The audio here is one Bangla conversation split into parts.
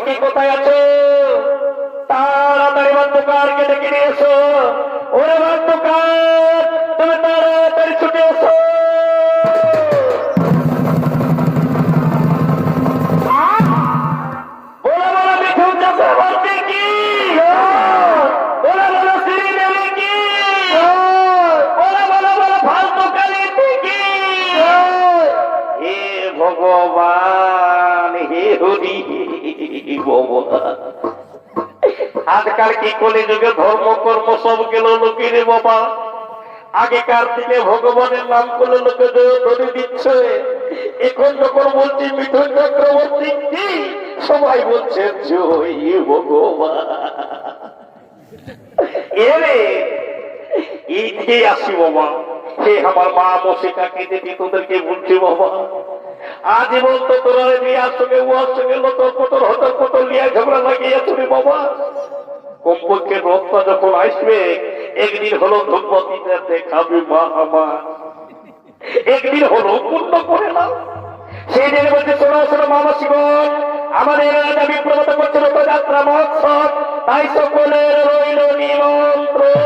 কি কোথায় আছো? তাড়াতাড়ি বাদ্যকারকে ডেকে নিয়ে এসো। ওরে বাদ্যকার, তুমি তাড়াতাড়ি ছুটে এসো। বলো বলো মিঠুন চক্রবর্তী কি? বলো বলো শ্রীদেবী কি? বলো বলো বলো ফালতু কালী কি? হে ভগবান, হে হরি ভগবান, আজকাল কি কলি যুগে ধর্ম কর্ম সব গেল লোকের বাবা। আগেকার দিনে ভগবানের নাম করলে লোকে ধরে দিচ্ছে, এখন যখন বলছি মিঠুন চক্রবর্তী কি, সবাই বলছে জয় ভগবান। এরে এইদিকে আসি বাবা। হে আমার মা মশিকাকে দিদি তোদেরকে বলছি বাবা, আজ বলতো তোরা বিয়ার সঙ্গে উহার সঙ্গে লতর পতর হতর পতর লিয়া ঝগড়া লাগিয়েছ রে বাবা। কমপক্ষে রথটা যখন আসবে একদিন হলো ধূপবতীতে দেখাবি মা আমার, একদিন হলো পূর্ণ করে না। সেই দিনের মধ্যে শোনো শোনো মামাসিগণ, আমাদের রাজা বিপ্লবতা করছে রথযাত্রা মহোৎসব, তাই সকলের রইল নিমন্ত্রণ।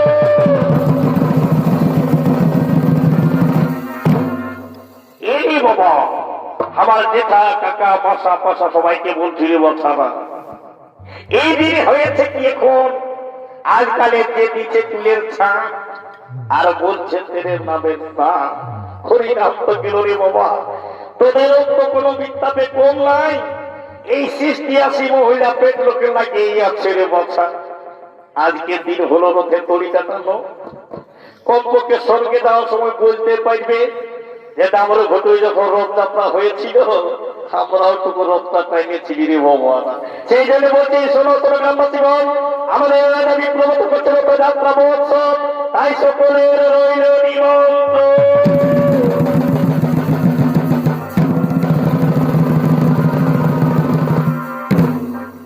এই বাবা আমার জেঠা কাকা মাসা পাশা সবাইকে বলছি রে বাচ্চারা, এই দিন হয়েছে কি এখন আজকালের যে দিচ্ছে চুলের ছাঁ আর বলছে তেরের নামের না, হরিনাম তো গেল রে বাবা। তোদেরও তো কোনো বিদ্যাতে কম নাই। এই 86 মহিলা পেট লোকের লাগিয়েই আছে রে বাচ্চা। আজকের দিন হলো রথে তড়ি কাটানো, কমপক্ষে স্বর্গে যাওয়ার সময় বলতে পারবে যেটা আমরা ঘটে যখন রথযাত্রা হয়েছিল আমরাও টুকু রথটা টাইমেছিলি রে ভগবান। সেই জন্য বলছি শোনো শোনো গ্রামবাসীগণ, আমাদের রাজা বিপ্লবত করছে রথযাত্রা মহোৎসব, তাই সকলের রইল নিমন্ত্রণ।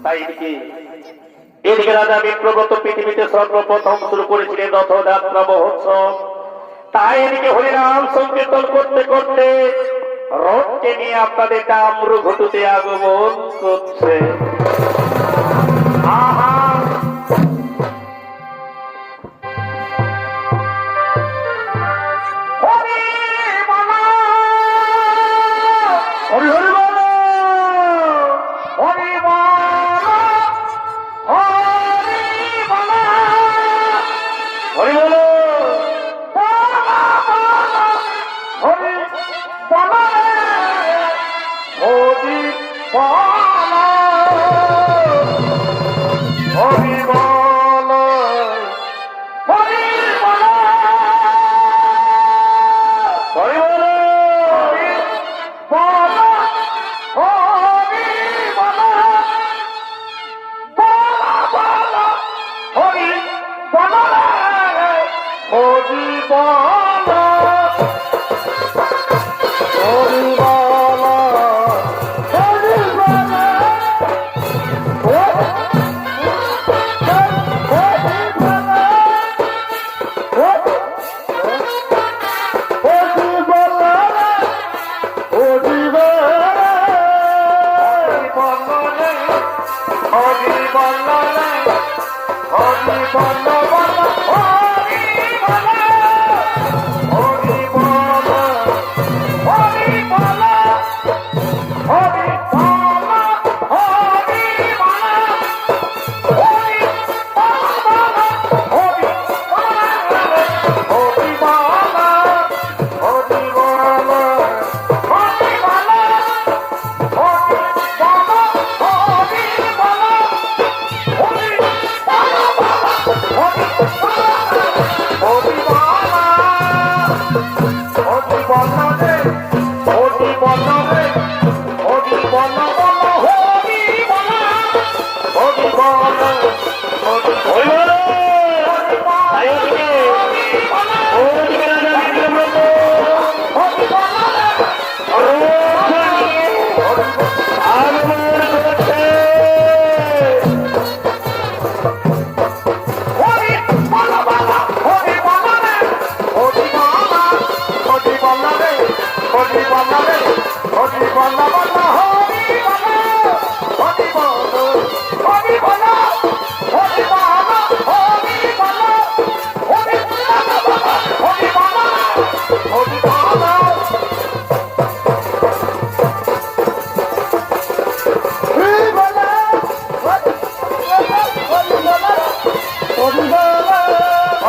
তাই এদিকে রাজা বিপ্লবত পৃথিবীতে সর্বপ্রথম শুরু করেছিলেন রথযাত্রা মহোৎসব। তাই এদিকে হরিনাম সংকীর্তন করতে করতে রথকে নিয়ে আপনাদের ডামরু ঘটুতে আগমন করছে। আহা হরি বল হরি বল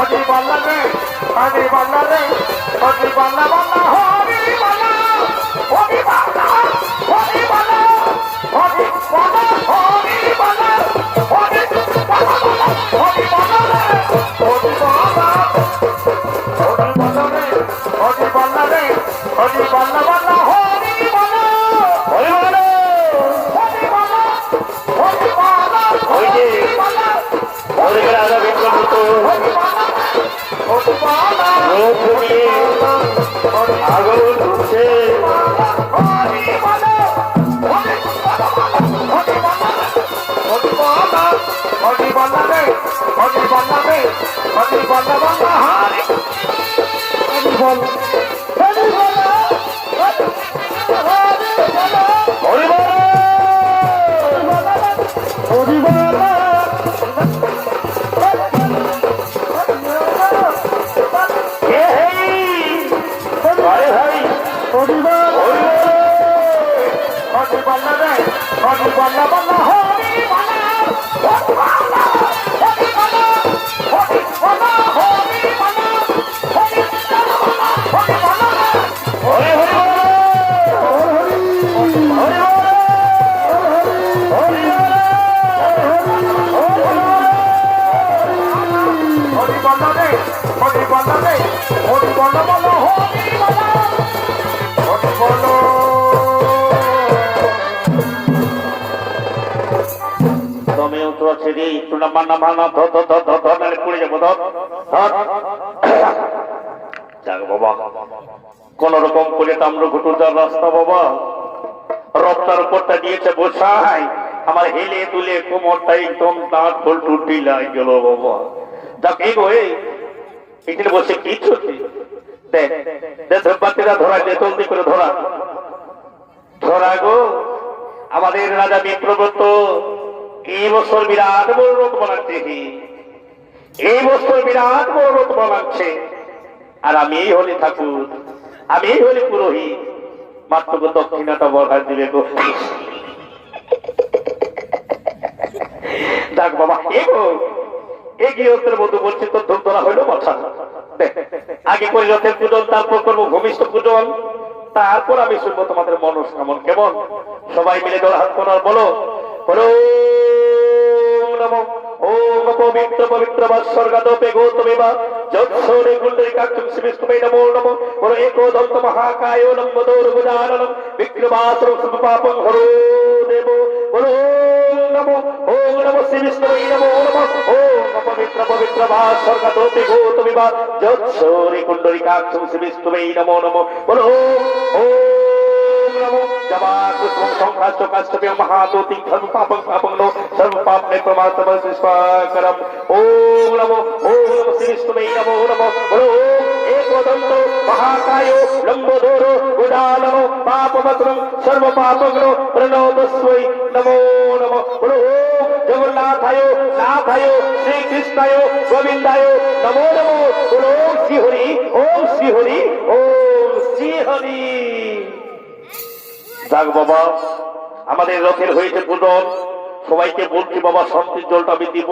হরি বাল্লা রে হরি বাল্লা রে হরি বাল্লা বাল্লা হরি বাল্লা হরি বাল্লা হরি বাল্লা হরি বাল্লা হরি বাল্লা হরি বাল্লা হরি বাল্লা হরি বাল্লা হরি বাল্লা রে হরি বাল্লা রে হরি বাল্লা বাল্লা হরি বাল্লা হরি বাল্লা হরি বাল্লা হরি বাল্লা হরি বাল্লা হরি রাজা বিক্রমিত হরি বাল্লা হরি বাল্লা রূপ নিয়ে আগুন উঠছে হরি বাল্লা হরি বাল্লা হরি বাল্লা হরি বাল্লা রে হরি বাল্লা রে হরি বাল্লা বাল্লা হরি হরি বল হরি বাল্লা হরি বাল্লা হরি বাল্লা কোন রকম করে তাম্রঘুটুর রাস্তা বাবা রপ্তার উপরটা দিয়েছে বসাই আমার হেলে তুলে কোমরটা একদম দাঁত ফুল টুটি লাই গেল বাবা যাক এই গো এখানে বসে কি চলছে দেখ দেশের বাচ্চারা ধরা যে জলদি করে ধরা ধরা গো আমাদের রাজা বিপ্রবত এই বছর বিরাট বড় রথ বানাচ্ছে এই বছর বিরাট বড় রথ বানাচ্ছে আর আমি এই হলে ঠাকুর আমি এই হলে পুরোহিত মাত্র দক্ষিণাটা বর্ষা দিবে গো যাক বাবা এগো এগিয়ে রথের মধ্যে বলছি তো ধূপ ধরা হইলো মাথা আগে করি রথের পূজন তারপর করবো ভূমিষ্ঠ পূজন তারপর আমি শুনবো তোমাদের মনস্কামন কেমন সবাই মিলে ধরে হাত করার বলো বলো নমো ওম পবিত্র পবিত্র বাৎসর্গদপে গৌতমেবা যৎসরে কুণ্ডলিকাক্ষং শিবিষ্টমে নমো নমো বলো একোদন্ত মহাকায় লম্বোদর ভুজাননম বিক্রমাসুর সুপাপং হরো দেব বলো নমো ওম নমো শিবিষ্টমে নমো নমো ওম পবিত্র পবিত্র বাৎসর্গদপে গৌতমেবা যৎসরে কুণ্ডলিকাক্ষং শিবিষ্টমে নমো নমো বলো ওম नमो जवाकुसुम संघाष्ट काष्टभ्य महादोति धर्म पापं पापं नो सर्व पाप ने प्रमातम सिस्वाकरम ओम नमो श्रीष्टमे नमो नमो बोलो एकदंत महाकायो लंबोदरो उदाननो पापमत्रं सर्व पापग्नो प्रणोदस्वै नमो नमो बोलो जगन्नाथायो नाथायो श्री कृष्णायो गोविंदायो नमो नमो बोलो श्री हरि ओम श्री हरि ओम श्री हरि যাক বাবা আমাদের রথের হয়েছে পূজন সবাইকে বলছি বাবা শান্তির জলটা আমি দিব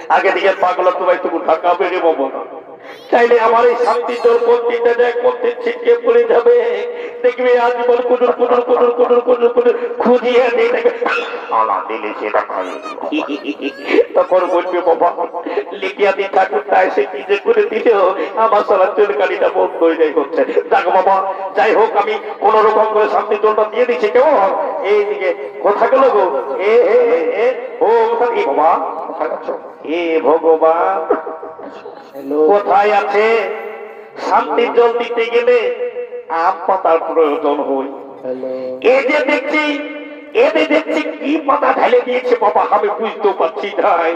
আগে দিকে পাগলা তোমায় তুমি ঢাকা বেড়ে বাবা চাইলে আমার এই শান্তির জল মন্দিরটা দেখ মন্দির ছিটকে পড়ে যাবে দেখবে আজীবন কুদুর কুদুর কুদুর কুদুর কুদুর কুদুর খুঁজিয়ে দিয়ে দেখবে আলা দিলে সেটা খাই তখন বলবে বাবা লিখিয়া দিয়ে ঠাকুরটা এসে কি যে করে দিলেও আমার সারা চুলকানিটা বন্ধ হয়ে যায় হচ্ছে যাক বাবা যাই হোক আমি কোন রকম করে শান্তির জলটা দিয়ে দিচ্ছি কেমন এইদিকে কোথা গেল গো ও এ বাবা কোথায় যাচ্ছ এ ভগবান কোথায় আছে শান্তির জল দিতে গেলে আম পাতার প্রয়োজন হয় এই যে দেখছি এতে দেখছি কি পাতা ঢেলে দিয়েছে বাবা আমি বুঝতেও পারছি তাই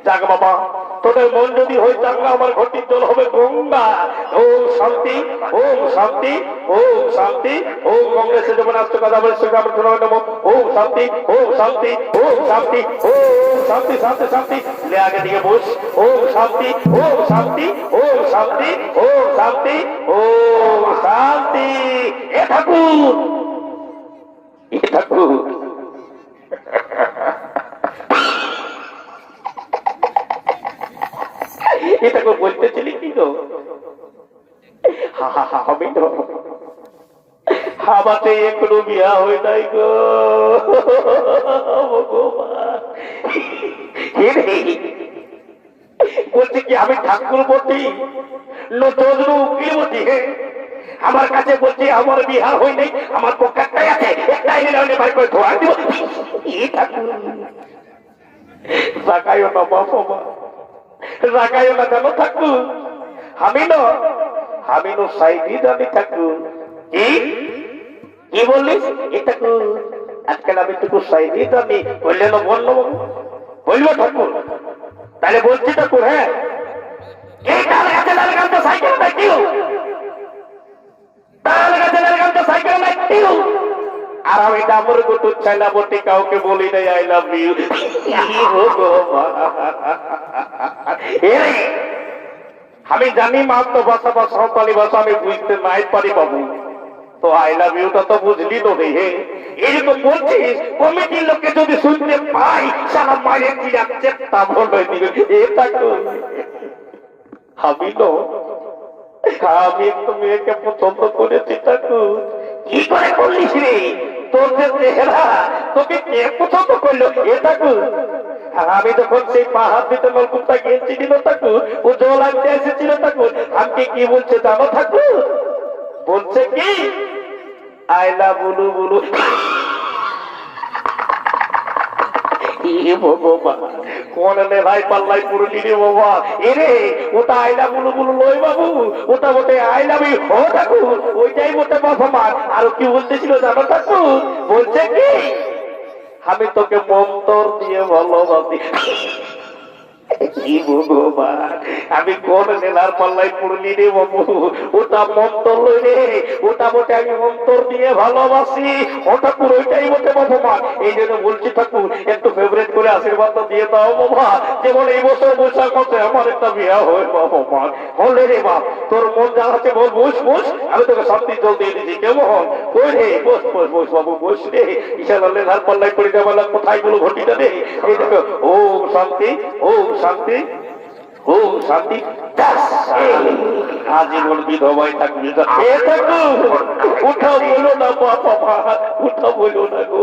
যাক বাবা তোদের মন যদি হয় তাহলে আমার ঘটির জল হবে গঙ্গা ওম শান্তি ওম শান্তি ওম শান্তি ওম কংগ্রেসে যখন আসছে কথা বলছে ওম শান্তি ওম শান্তি ওম শান্তি ওম শান্তি শান্তি শান্তি আগে দিকে বস ওম শান্তি ওম শান্তি ওম শান্তি ওম শান্তি ওম শান্তি এ ঠাকুর এ ঠাকুর এটা ঠাকুর বলতেছিলি কি গো? আমি তো আমাতে এখনো বিয়া হয়ে নাই গো। বলছি কি আমি ঠাকুর বটি নতুন উকিল বটি, আমার কাছে বলছি আমার বিয়া হই নাই, আমার পকেটটাই আছে, একটাই নিলে বাড়ি করে ধোয়া দিব। এই ঠাকুর রাখাইও না বাবা, রাখাইও না কেন ঠাকুর? আমি নো সাইডি জানি ঠাকুর। কি বললিস? এ ঠাকুর আজকাল আমি টুকু সাইডি জানি বললে না, বললো বলবো ঠাকুর। তাহলে বলছি ঠাকুর, হ্যাঁ এই তাল গাছে লাল গাছ সাইকেল নাই কেউ, তাল গাছে লাল গাছ সাইকেল নাই কেউ। আর আমি ডামর গুটু ছেলা বটি কাউকে বলি নাই আই লাভ ইউ। আমি জানি মাত্র ভাষা বা সাঁওতালি ভাষা আমি বুঝতে নাই পারি বাবু, তো আই লাভ ইউটা তো বুঝলি তো রে। এই তো বলছিস কমিটির লোককে যদি শুনতে পাই সারা মায়ের দিয়া চেষ্টা বলে দিবে। এটা আমি একটু মেয়েকে পছন্দ করেছি ঠাকুর। কি করে করলিস রে? তোর যে চেহারা, তোকে কে পছন্দ করলো? এ ঠাকুর আমি যখন সেই পাহাড় দিতে নলকুপটা গিয়েছিলি না ঠাকুর, ও জল আনতে এসেছিল ঠাকুর, আমাকে কি বলছে জানো ঠাকুর? বলছে কি আইলা বুলু বুলু। কোন ভাই পাল্লাই পুরুলি রে বাবা, এরে ওটা আইলা বুলু বুলু লই বাবু, ওটা বটে আইলামি ও ঠাকুর, ওইটাই বটে বাবা। আর কি বলতেছিল জানো ঠাকুর? বলছে কি আমি তোকে মন্তর দিয়ে ভালোবাসি। কি ভগবান, আমি কোন নেলার পাল্লাই পড়লি রে বাবু? ওটা মন্তর লই রে, ওটা বটে আমি মন্তর দিয়ে ভালোবাসি। ও ঠাকুর ওইটাই বটে ভগবান। এই জন্য বলছি ঠাকুর একটু ফেভারিট করে আশীর্বাদ দিয়ে দাও বাবা, যেমন এই বছর বৈশাখ মাসে আমার একটা বিয়া হয় বাবা। হলে রে বাপ, তোর মন জ্বালাচ্ছে বল, বস বস, আমি তোকে শান্তি জল দিয়ে দিচ্ছি। কেমন ওই রে, বস বস বস বাবু বস রে। ঈশান নেলার পাল্লাই পড়ে যাওয়ার কোথায় গুলো ঘটিটা রে? এই দেখো ও শান্তি, ও শান্তি, ও শান্তি, আজীবন বিধবাই থাকবি। উঠা বলো না বাবা, উঠা বলো না গো।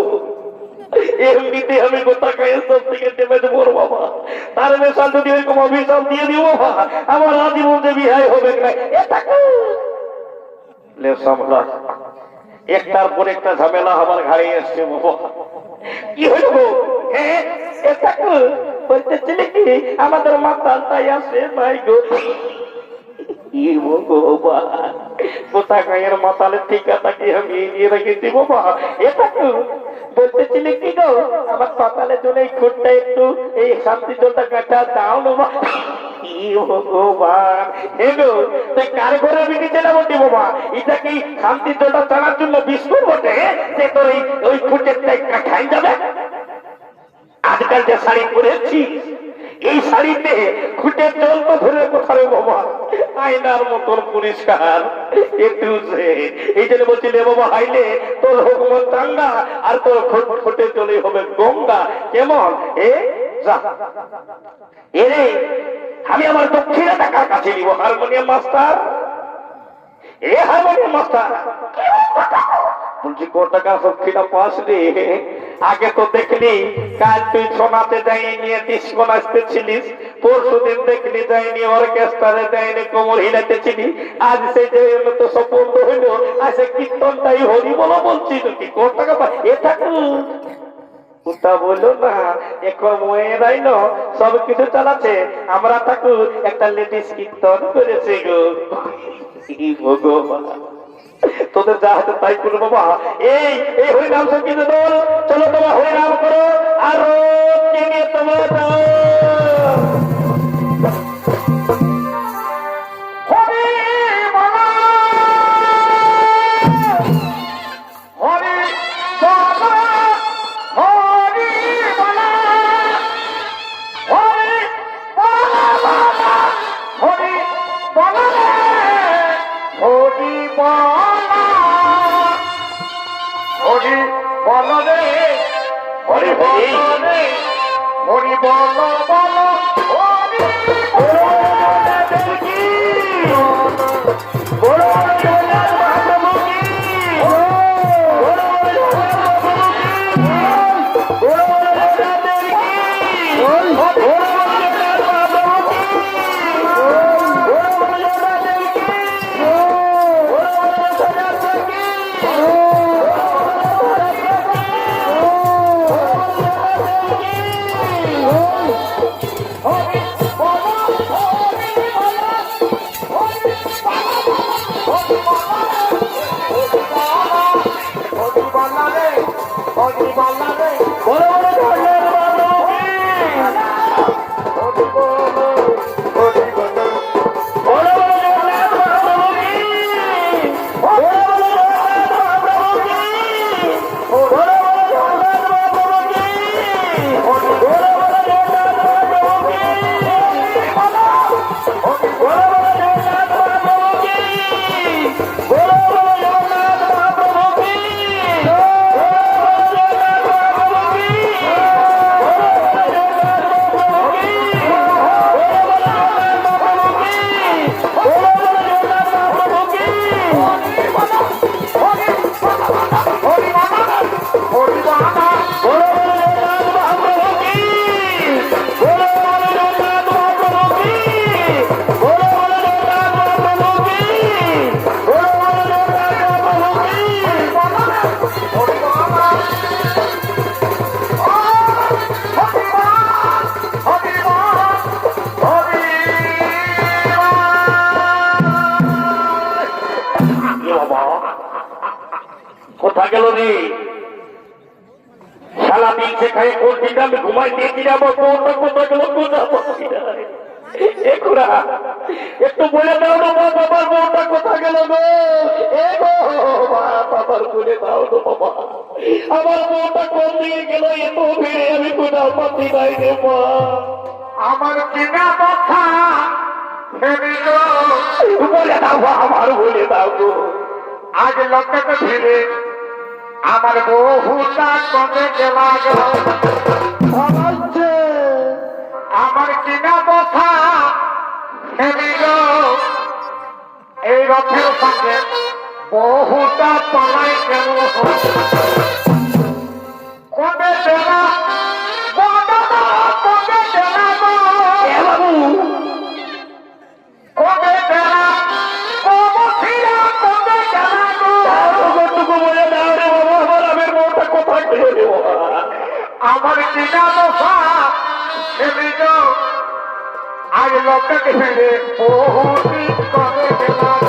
এমনিতে আমি গোটা গায়ে সব থেকে নেমে দেবো বাবা, তার বেশাল যদি ওইরকম অভিশাপ দিয়ে দিব বাবা, আমার আজীবন যে বিহাই হবে না। একটার পর একটা ঝামেলা আমার ঘাড়ে এসছে বাবা। কি হইল? বলতেছিলে কি আমাদের মাতাল তাই আসে ভাই গো। কোথা গায়ের মাতালের ঠিকাটাকে আমি এগিয়ে রেখেছি বাবা। এটা বলতেছিলে কি গো আমার পাতালের জন্য এই খুঁটটা একটু এই শান্তি জলটা কাটা দাও না বাবা। ভগবান হেগো তুই কার ঘরে বিকেছিলাম বলছি বাবা, এটা কি শান্তি জলটা টানার জন্য বিস্কুট বটে যে তোর ওই খুঁটের কাঠাই যাবে? আজকাল যে শাড়ি পরেছি এই শাড়িতে খুঁটের জল তো ধরে কোথায় বাবা আয়নার মতন পরিষ্কার। এই জন্য বলছিলে বাবা হাইলে তোর হুকুম টাঙ্গা আর তোর খুঁটে চলে হবে গঙ্গা। কেমন এরে আমি আমার দক্ষিণা টাকার কাছে নিব। হারমোনিয়াম মাস্টার, এ হারমোনিয়াম মাস্টার বলছি কত টাকা দক্ষিণা পাস রে? আগে তো দেখলি কাল তুই সোনাতে যাইনি ডিস্কো নাচতেছিলিস, পরশু দিন দেখলি যাইনি অর্কেস্ট্রারে যাইনি কোমর হিলাতেছিলি, আজ সেই যে তো সফল হইল আজকে কীর্তনটাই হরি বলো বলছি নাকি কত টাকা পাস? এ ঠাকুর ওটা বললো না, এখন মেয়েরাই ন সব কিছু চালাচ্ছে, আমরা ঠাকুর একটা লেডিস কীর্তন করেছে গো। ভগবান তোদের যা হাতে তাই করো বাবা। এই এই হরিনাম সংকীর্তন দল চলো তোমার হরিনাম করো আর তোমার হরি বল বল হরি রে শালা দিচ্ছে খাই কোন দিনটা আমি ঘুমাই দিয়েছি না আমার বউটা কোথায় গেল কোথা পাচ্ছি না একুরা একটু বলে দাও না মা বাবার বউটা কোথা গেল গো এ গো বাবার বলে দাও তো বাবা আমার বউটা কোন দিকে গেল এত ভিড়ে আমি কোথাও পাচ্ছি নাই রে মা আমার কিনা কথা ফেরিল বলে দাও আমার বলে দাও গো আজ লোককে ভিড়ে আমার বহুটা কমে গেলা গো আমার কিনা কথা ফেরিল এই রথের সঙ্গে বহুটা পলাই গেল কমে গেলা কমে গেলা গো এ বাবু কমে গেলা কমছিলা কমে গেলা গো কতটুকু বলে দাও রে বাবা আমার আমের বউটা কোথায় গেল রে বাবা আমার কিনা দশা ফেরিল আজ লোককে ফেরে বহুদিন কমে গেলা